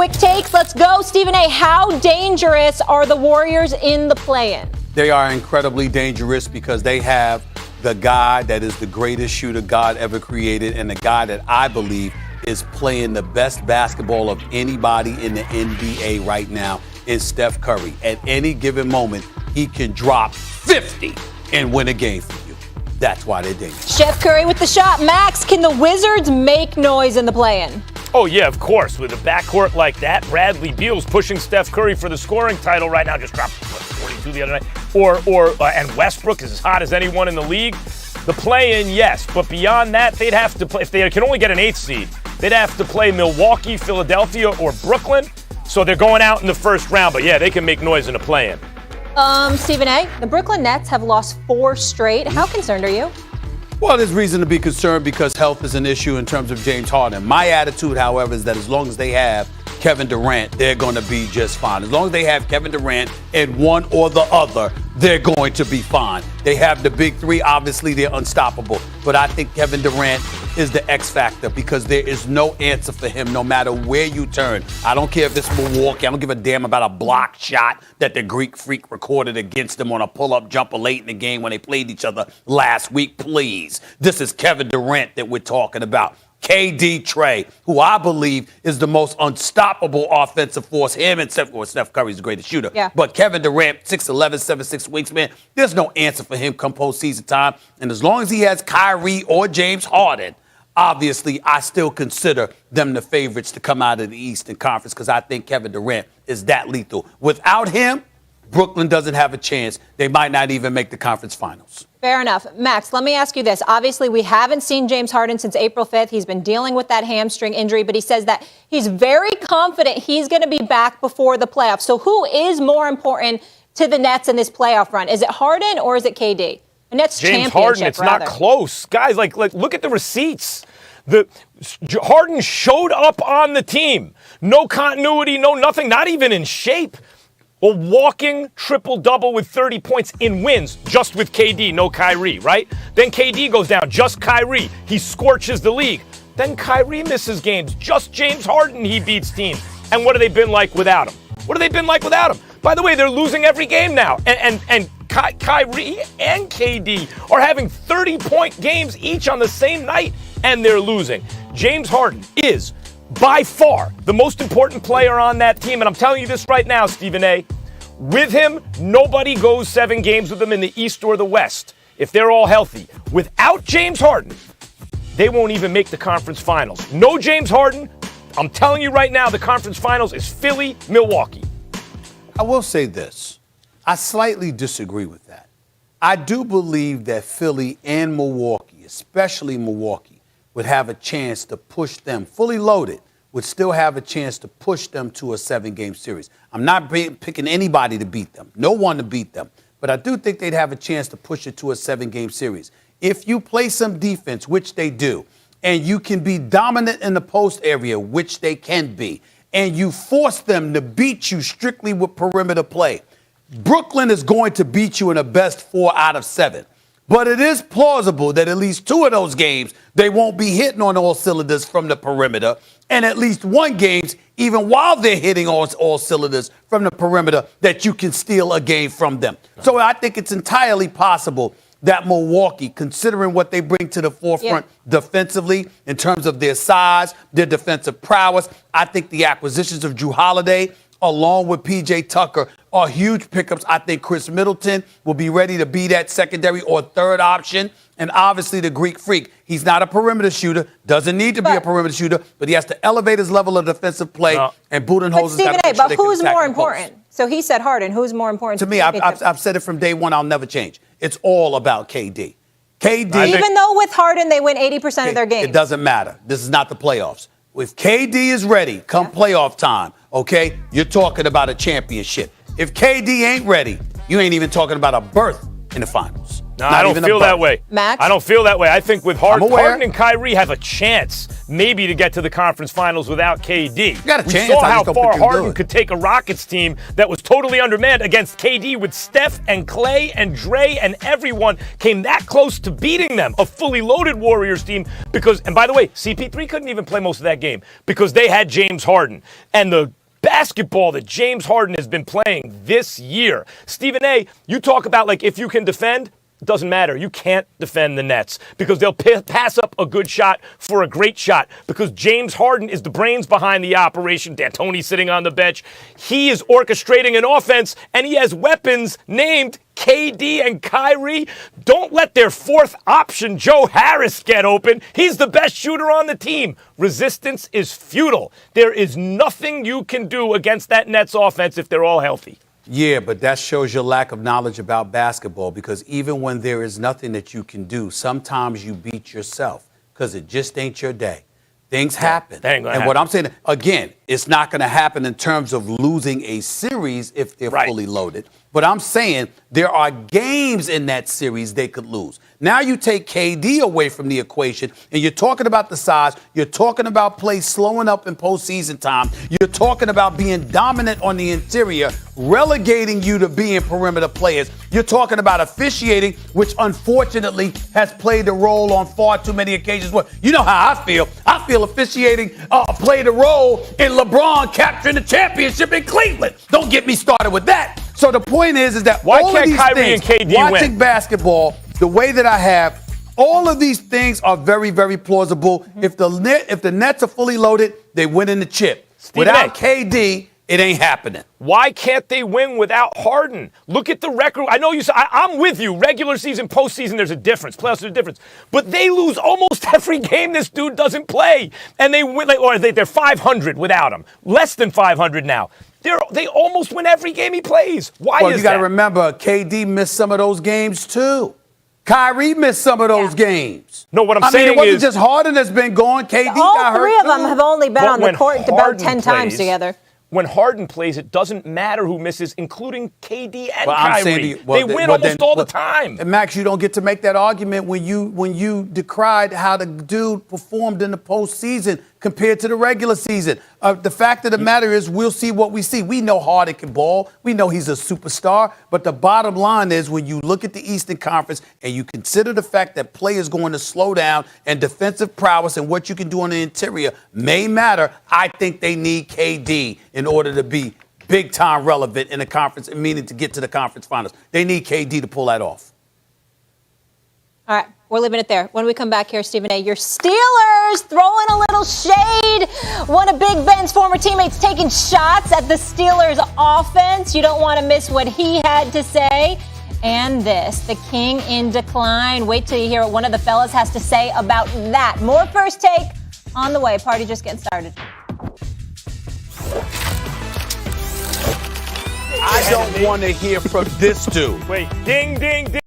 quick takes. Let's go. Stephen A., how dangerous are the Warriors in the play-in? They are incredibly dangerous because they have the guy that is the greatest shooter God ever created and the guy that I believe is playing the best basketball of anybody in the NBA right now is Steph Curry. At any given moment, he can drop 50 and win a game for you. That's why they're dangerous. Chef Curry with the shot. Max, can the Wizards make noise in the play-in? Oh, yeah, of course. With a backcourt like that, Bradley Beal's pushing Steph Curry for the scoring title right now. Just dropped 42 the other night. And Westbrook is as hot as anyone in the league. The play-in, yes. But beyond that, they'd have to play. If they can only get an 8th seed, they'd have to play Milwaukee, Philadelphia, or Brooklyn. So they're going out in the first round. But, yeah, they can make noise in the play-in. Stephen A., the Brooklyn Nets have lost 4 straight. How concerned are you? Well, there's reason to be concerned because health is an issue in terms of James Harden. My attitude, however, is that as long as they have Kevin Durant, they're going to be just fine. As long as they have Kevin Durant and one or the other, they're going to be fine. They have the big three. Obviously, they're unstoppable. But I think Kevin Durant is the X factor because there is no answer for him no matter where you turn. I don't care if it's Milwaukee. I don't give a damn about a block shot that the Greek Freak recorded against him on a pull-up jumper late in the game when they played each other last week. Please. This is Kevin Durant that we're talking about. KD Trey, who I believe is the most unstoppable offensive force. Him and Steph Curry's the greatest shooter. Yeah. But Kevin Durant, 6'11", 7'6" wingsman, there's no answer for him come postseason time. And as long as he has Kyrie or James Harden, obviously I still consider them the favorites to come out of the Eastern Conference because I think Kevin Durant is that lethal. Without him, Brooklyn doesn't have a chance. They might not even make the conference finals. Fair enough. Max, let me ask you this. Obviously, we haven't seen James Harden since April 5th. He's been dealing with that hamstring injury, but he says that he's very confident he's going to be back before the playoffs. So who is more important to the Nets in this playoff run? Is it Harden or is it KD? The Nets James Harden, it's rather. not close. Guys, like look at the receipts. Harden showed up on the team. No continuity, no nothing, not even in shape. A walking triple-double with 30 points in wins, just with KD, no Kyrie, right? Then KD goes down, just Kyrie. He scorches the league. Then Kyrie misses games. Just James Harden, he beats teams. And what have they been like without him? By the way, they're losing every game now. And Kyrie and KD are having 30-point games each on the same night, and they're losing. James Harden is by far the most important player on that team. And I'm telling you this right now, Stephen A. With him, nobody goes 7 games with him in the East or the West if they're all healthy. Without James Harden, they won't even make the conference finals. No James Harden, I'm telling you right now, the conference finals is Philly, Milwaukee. I will say this. I slightly disagree with that. I do believe that Philly and Milwaukee, especially Milwaukee, would have a chance to push them, fully loaded, would still have a chance to push them to a 7-game series. I'm not picking anybody to beat them, no one to beat them, but I do think they'd have a chance to push it to a 7-game series. If you play some defense, which they do, and you can be dominant in the post area, which they can be, and you force them to beat you strictly with perimeter play, Brooklyn is going to beat you in a best 4 out of 7. But it is plausible that at least 2 of those games, they won't be hitting on all cylinders from the perimeter. And at least 1 game, even while they're hitting on all cylinders from the perimeter, that you can steal a game from them. So I think it's entirely possible that Milwaukee, considering what they bring to the forefront defensively in terms of their size, their defensive prowess, I think the acquisitions of Jrue Holiday, along with P.J. Tucker, are huge pickups. I think Chris Middleton will be ready to be that secondary or third option. And obviously the Greek Freak, he's not a perimeter shooter, doesn't need to be a perimeter shooter, but he has to elevate his level of defensive play. And Budenholzer's got to make sure but who's more important? So he said Harden. Who's more important? To me, I've said it from day one. I'll never change. It's all about KD. Even though with Harden they win 80% of their games. It doesn't matter. This is not the playoffs. If KD is ready come playoff time, okay, you're talking about a championship. If KD ain't ready, you ain't even talking about a berth in the finals. No, I don't feel that way. Max? I don't feel that way. I think with Harden and Kyrie have a chance maybe to get to the conference finals without KD. Got a we chance. saw how far Harden could take a Rockets team that was totally undermanned against KD with Steph and Clay and Dre and everyone came that close to beating them, a fully loaded Warriors team because, and by the way, CP3 couldn't even play most of that game because they had James Harden. And the basketball that James Harden has been playing this year. Stephen A., you talk about like if you can defend, it doesn't matter. You can't defend the Nets because they'll pass up a good shot for a great shot because James Harden is the brains behind the operation. D'Antoni's sitting on the bench. He is orchestrating an offense, and he has weapons named KD and Kyrie. Don't let their fourth option, Joe Harris, get open. He's the best shooter on the team. Resistance is futile. There is nothing you can do against that Nets offense if they're all healthy. Yeah, but that shows your lack of knowledge about basketball because even when there is nothing that you can do, sometimes you beat yourself because it just ain't your day. Things happen. And what I'm saying, again, it's not going to happen in terms of losing a series if they're fully loaded. But I'm saying there are games in that series they could lose. Now you take KD away from the equation, and you're talking about the size. You're talking about plays slowing up in postseason time. You're talking about being dominant on the interior, relegating you to being perimeter players. You're talking about officiating, which unfortunately has played a role on far too many occasions. Well, you know how I feel. I feel officiating played a role in LeBron capturing the championship in Cleveland. Don't get me started with that. So the point is that why all can't of these Kyrie things, and KD watching win? basketball the way that I have, all of these things are very, very plausible. If the Nets are fully loaded, they win in the chip. Without KD, it ain't happening. Why can't they win without Harden? Look at the record. I know you said, I'm with you. Regular season, postseason, there's a difference. Playoffs, there's a difference. But they lose almost every game this dude doesn't play. And they win, they're 500 without him. Less than 500 now. They almost win every game he plays. Why is that? Well, you got to remember, KD missed some of those games too. Kyrie missed some of those games. No, what I'm saying is... it wasn't just Harden that's been gone. KD got hurt all three of them have only been on the court about 10 times together. When Harden plays, it doesn't matter who misses, including KD and Kyrie. I'm saying they win almost all the time. And Max, you don't get to make that argument when you decried how the dude performed in the postseason compared to the regular season. The fact of the matter is we'll see what we see. We know Harden can ball. We know he's a superstar. But the bottom line is when you look at the Eastern Conference and you consider the fact that play is going to slow down and defensive prowess and what you can do on the interior may matter, I think they need KD in order to be big-time relevant in the conference, meaning to get to the conference finals. They need KD to pull that off. All right, we're leaving it there. When we come back here, Stephen A., your Steelers throwing a little shade. One of Big Ben's former teammates taking shots at the Steelers offense. You don't want to miss what he had to say. And this, the king in decline. Wait till you hear what one of the fellas has to say about that. More First Take on the way. Party just getting started. I don't want to hear from this dude. Wait, ding, ding, ding.